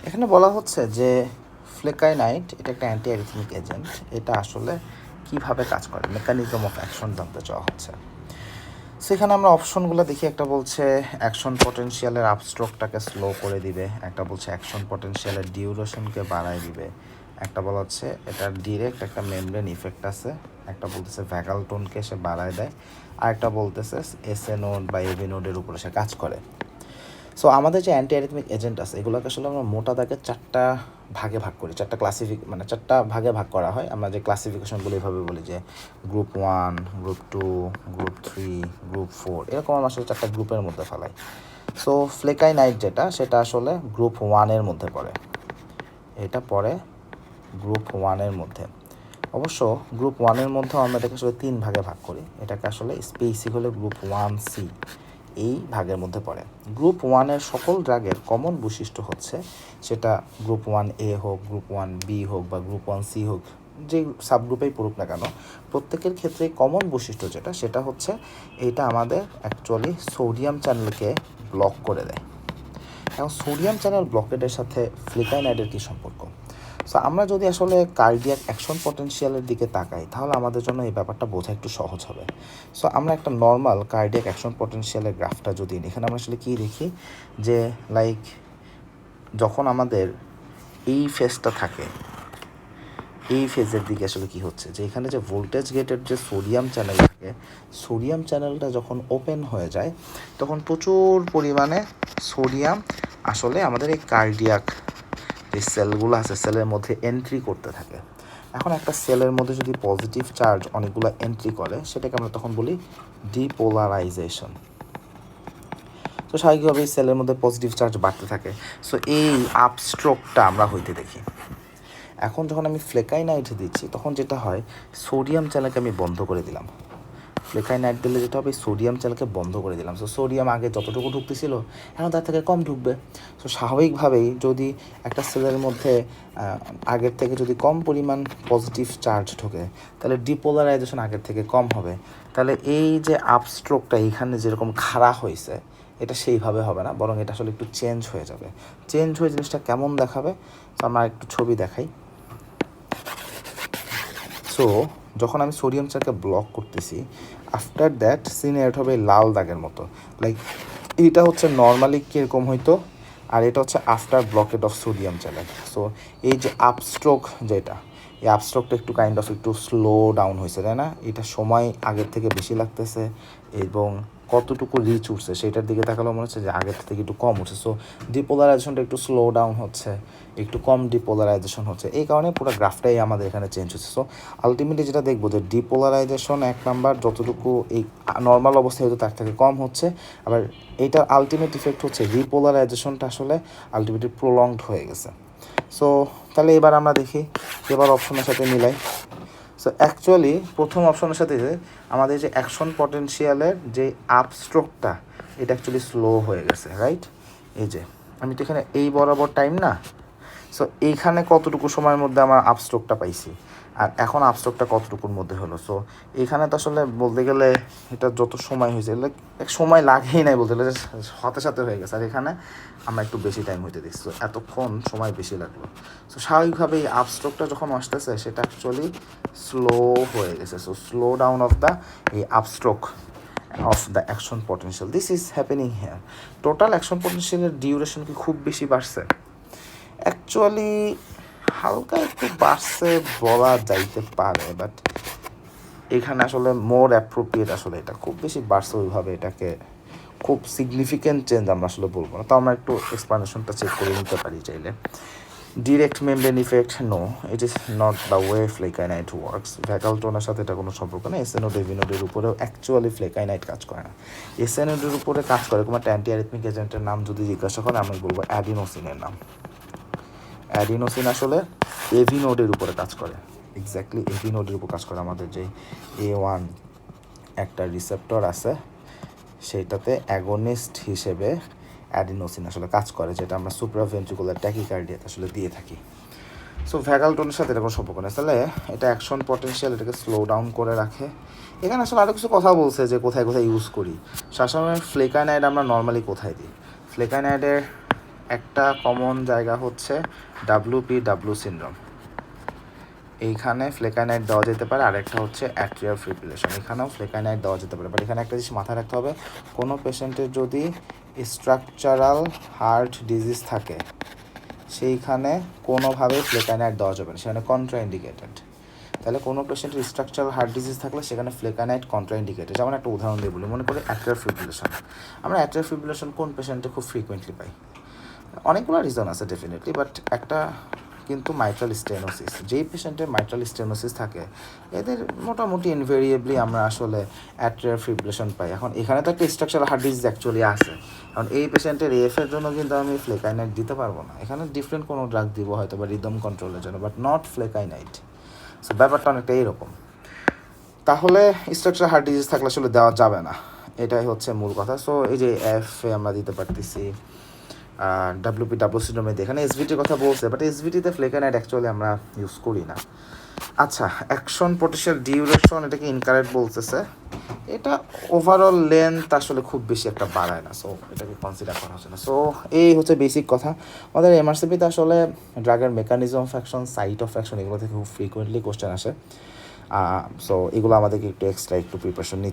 এখানে বলা হচ্ছে যে ফ্লেকাইনাইট এটা একটা অ্যান্টি অ্যারিথমিক এজেন্ট। এটা আসলে কিভাবে কাজ করে, মেকানিজম অফ অ্যাকশন জানতে চাওয়া হচ্ছে। সেখানে আমরা অপশনগুলো দেখি, একটা বলছে অ্যাকশন পটেনশিয়ালের আপস্ট্রোকটাকে স্লো করে দিবে, একটা বলছে অ্যাকশন পটেনশিয়ালের ডিউরেশনকে বাড়ায় দিবে, একটা বলা হচ্ছে এটার ডিরেক্ট একটা মেমব্রেন ইফেক্ট আছে, একটা বলতেছে ভ্যাগাল টোনকে সে বাড়ায় দেয়, আর একটা বলতেছে এসএ নোড বা এভি নোডের উপরে সে কাজ করে। সো আমাদের যে অ্যান্টি অ্যারিথমিক এজেন্ট আছে এগুলোকে আসলে আমরা মোটা দাগে চারটা ভাগে ভাগ করি, চারটা ভাগে ভাগ করা হয়। আমরা যে ক্লাসিফিকেশনগুলো এভাবে বলি যে গ্রুপ 1, গ্রুপ 2, গ্রুপ 3, গ্রুপ 4, এরকম আমরা আসলে চারটা গ্রুপের মধ্যে ফেলাই। সো ফ্লেকাইনাইট যেটা সেটা আসলে গ্রুপ 1-এর মধ্যে পড়ে, এটা পড়ে গ্রুপ 1-এর মধ্যে। অবশ্য গ্রুপ 1-এর মধ্যেও আমরা এটাকে আসলে 3 ভাগে ভাগ করি, এটাকে আসলে স্পেসিক হলে গ্রুপ 1C এই ভাগের মধ্যে পড়ে। গ্রুপ 1-এর সকল ড্রাগের কমন বৈশিষ্ট্য হচ্ছে, সেটা গ্রুপ 1A হোক, গ্রুপ 1B হোক বা গ্রুপ 1C হোক, যে সাবগ্রুপেই পড়ুক না কেন, প্রত্যেকের ক্ষেত্রে কমন বৈশিষ্ট্য যেটা সেটা হচ্ছে এটা আমাদের অ্যাকচুয়ালি সোডিয়াম চ্যানেলকে ব্লক করে দেয়। এখন সোডিয়াম চ্যানেল ব্লকেটের সাথে ফ্লেকাইনাইডের কী সম্পর্ক? সো আমরা যদি আসলে কার্ডিয়াক অ্যাকশন পটেনশিয়ালের দিকে তাকাই তাহলে আমাদের জন্য এই ব্যাপারটা বোঝা একটু সহজ হবে। সো আমরা একটা নর্মাল কার্ডিয়াক অ্যাকশন পটেনশিয়ালের গ্রাফটা যদি এখানে আমরা আসলে কী দেখি যে লাইক যখন আমাদের এই ফেজটা থাকে, এই ফেজের দিকে আসলে কী হচ্ছে যে এখানে যে ভোল্টেজ গেটের যে সোডিয়াম চ্যানেল থাকে, সোডিয়াম চ্যানেলটা যখন ওপেন হয়ে যায় তখন প্রচুর পরিমাণে সোডিয়াম আসলে আমাদের এই কার্ডিয়াক যে সেলগুলো আছে সেলের মধ্যে এন্ট্রি করতে থাকে। এখন একটা সেলের মধ্যে যদি পজিটিভ চার্জ অনেকগুলো এন্ট্রি করে সেটাকে আমরা তখন বলি ডিপোলারাইজেশন। তো স্বাভাবিকভাবেই সেলের মধ্যে পজিটিভ চার্জ বাড়তে থাকে। সো এই আপস্ট্রোকটা আমরা হইতে দেখি। এখন যখন আমি ফ্লেকাইনাইট দিচ্ছি তখন যেটা হয়, সোডিয়াম চ্যানেলকে আমি বন্ধ করে দিলাম। ফ্লেকাইনাইট দিলে যেটা হবে, সোডিয়াম চ্যানেলকে বন্ধ করে দিলাম। সো সোডিয়াম আগে যতটুকু ঢুকতেছিল এখন তার থেকে কম ঢুকবে। সো স্বাভাবিকভাবেই যদি একটা সেলের মধ্যে আগের থেকে যদি কম পরিমাণ পজিটিভ চার্জ ঢোকে তাহলে ডিপোলারাইজেশন আগের থেকে কম হবে। তাহলে এই যে আপস্ট্রোকটা এইখানে যেরকম খাড়া হয়েছে এটা সেইভাবে হবে না, বরং এটা আসলে একটু চেঞ্জ হয়ে যাবে। চেঞ্জ হয়ে জিনিসটা কেমন দেখাবে? তো আমরা একটু ছবি দেখাই। সো যখন আমি সোডিয়াম চ্যানেলকে ব্লক করতেছি, আফটার দ্যাট সিনারিটা হবে লাল দাগের মতো। লাইক এটা হচ্ছে নর্মালি কীরকম হইতো, আর এটা হচ্ছে after blockade of sodium channel. So এই যে আপস্ট্রোক যেটা, এই আপস্ট্রোকটা একটু কাইন্ড অফ একটু স্লো ডাউন হয়েছে, তাই না? এটা সময় আগের থেকে বেশি লাগতেছে এবং কতটুকু রিচ উঠছে সেটার দিকে তাকালেও মনে হচ্ছে যে আগের থেকে একটু কম উঠছে। সো ডিপোলারাইজেশনটা একটু স্লো ডাউন হচ্ছে, একটু কম ডিপোলারাইজেশন হচ্ছে, এই কারণে পুরো গ্রাফটাই আমাদের এখানে চেঞ্জ হচ্ছে। সো আলটিমেটলি যেটা দেখবো যে ডিপোলারাইজেশন 1 নাম্বার যতটুকু এই নর্মাল অবস্থায় হতো তার থেকে কম হচ্ছে, আবার এইটার আলটিমেট ইফেক্ট হচ্ছে রিপোলারাইজেশনটা আসলে আলটিমেটলি প্রলংড হয়ে গেছে। সো তাহলে এবার আমরা দেখি, এবার অপশনের সাথে মিলাই। সো অ্যাকচুয়ালি প্রথম অপশনের সাথে আমাদের যে অ্যাকশন পটেনশিয়ালের যে আপস্ট্রোকটা এটা অ্যাকচুয়ালি স্লো হয়ে গেছে, রাইট? এই যে আমি তো এখানে এই বরাবর টাইম না, সো এইখানে কতটুকু সময়ের মধ্যে আমার আপস্ট্রোকটা পাইছি আর এখন আপস্ট্রোকটা কতটুকুর মধ্যে হলো। সো এইখানে তো আসলে বলতে গেলে এটা যত সময় হয়েছে এক সময় লাগেই নাই, বলতে গেলে সাথে সাথে হয়ে গেছে, আর এখানে আমরা একটু বেশি টাইম হইতে দিচ্ছি। সো এতক্ষণ সময় বেশি লাগলো। সো স্বাভাবিকভাবে এই আপস্ট্রোকটা যখন আসতেছে সেটা অ্যাকচুয়ালি স্লো হয়ে গেছে। So slow down of the এই upstroke of the action potential, this is happening here. Total action পটেনশিয়ালের ডিউরেশন কি খুব বেশি বাড়ছে? অ্যাকচুয়ালি হালকা একটু বাড়ছে বলা যাইতে পারে, বাট এখানে আসলে মোর অ্যাপ্রোপ্রিয়েট আসলে এটা খুব বেশি বাড়ছে ওইভাবে এটাকে খুব সিগনিফিক্যান্ট চেঞ্জ আমরা আসলে বলবো না। তো আমরা একটু এক্সপ্লানেশনটা চেক করে নিতে পারি চাইলে। Direct membrane effect, no, it is not the way flecainide works. Vagal টোনের সাথে এটা কোনো সম্পর্ক নেই। এসএনওড এভিনোডের উপরেও অ্যাকচুয়ালি ফ্লেকাইনাইট কাজ করে না। এসএনওডের উপরে কাজ করে কোনো একটা অ্যান্টি অ্যারিথমিক এজেন্টের নাম যদি জিজ্ঞাসা করে আমি বলবো অ্যাডিনোসিনের নাম। অ্যাডিনোসিন আসলে এভি নোডের উপরে কাজ করে, এক্স্যাক্টলি এভি নোডের উপর কাজ করে। আমাদের যে A1 একটা রিসেপ্টর আছে সেইটাতে অ্যাগোনিস্ট হিসেবে অ্যাডিনোসিন আসলে কাজ করে, যেটা আমরা সুপ্রাভেন্ট্রিকুলার ট্যাকিকার্ডিয়াতে আসলে দিয়ে থাকি। সো ভ্যাগাল টোনের সাথে এটা কোনো সম্পর্ক নেই। তাহলে এটা অ্যাকশন পটেনশিয়াল এটাকে স্লো ডাউন করে রাখে। এখানে আসলে আরও কিছু কথা বলছে যে কোথায় কোথায় ইউজ করি। সাধারণত ফ্লেকাইনাইড আমরা নর্মালি কোথায় দিই? ফ্লেকাইনাইডের একটা কমন জায়গা হচ্ছে WPW সিনড্রোম, এইখানে ফ্লেকাইনাইট দেওয়া যেতে পারে, আরেকটা হচ্ছে অ্যাট্রিয়াল ফিব্রিলেশন, এখানেও ফ্লেকাইনাইট দেওয়া যেতে পারে। বাট এখানে একটা জিনিস মাথায় রাখতে হবে, কোনো পেশেন্টের যদি স্ট্রাকচারাল হার্ট ডিজিজ থাকে সেইখানে কোনোভাবেই ফ্লেকাইনাইট দেওয়া যাবে না, সেখানে কন্ট্রাইন্ডিকেটেড। তাহলে কোনো পেশেন্টের স্ট্রাকচারাল হার্ট ডিজিজ থাকলে সেখানে ফ্লেকাইনাইট কন্ট্রাইন্ডিকেটেড। যেমন একটা উদাহরণ দিয়ে বলি, মনে করি অ্যাট্রিয়াল ফিব্রিলেশন। আমরা অ্যাট্রিয়াল ফিব্রিলেশন কোন পেশেন্টে খুব ফ্রিকোয়েন্টলি পাই? অনেকগুলো রিজন আছে ডেফিনেটলি, বাট একটা কিন্তু মাইট্রাল স্টেনোসিস, যেই পেশেন্টের মাইট্রাল স্টেনোসিস থাকে এদের মোটামুটি ইনভেরিয়েবলি আমরা আসলে অ্যাট্রিয়াল ফিব্রিলেশন পাই। এখন এখানে তো একটা স্ট্রাকচারাল হার্ট ডিজিজ অ্যাকচুয়ালি আছে, কারণ এই পেশেন্টের এর জন্য কিন্তু আমি ফ্লেকাইনাইট দিতে পারবো না, এখানে ডিফারেন্ট কোনো ড্রাগ দিব হয়তো বা রিদম কন্ট্রোলের জন্য, বাট নট ফ্লেকাইনাইট। সো ব্যাপারটা অনেকটা এইরকম। তাহলে স্ট্রাকচারাল হার্ট ডিজিজ থাকলে আসলে দেওয়া যাবে না, এটাই হচ্ছে মূল কথা। সো এই যে এফ আমরা দিতে পারতেছি, WPW সিন্ড্রোমে এখানে এসভিটির কথা বলছে, বাট এসভিটিতে ফ্লেকাইনাইট অ্যাকচুয়ালি আমরা ইউজ করি না। আচ্ছা, অ্যাকশন পটেনশিয়াল ডিউরেশন এটাকে ইনকারেক্ট বলতেছে, এটা ওভারঅল লেন্থ আসলে খুব বেশি একটা বাড়ায় না, সো এটাকে কনসিডার করা হচ্ছে না। সো এই হচ্ছে বেসিক কথা। আমাদের MRCPতে আসলে ড্রাগের mechanism of action, site of action এগুলো থেকে খুব ফ্রিকোয়েন্টলি কোশ্চেন আসে। সো এগুলো আমাদেরকে একটু এক্সট্রা প্রিপারেশন নিতে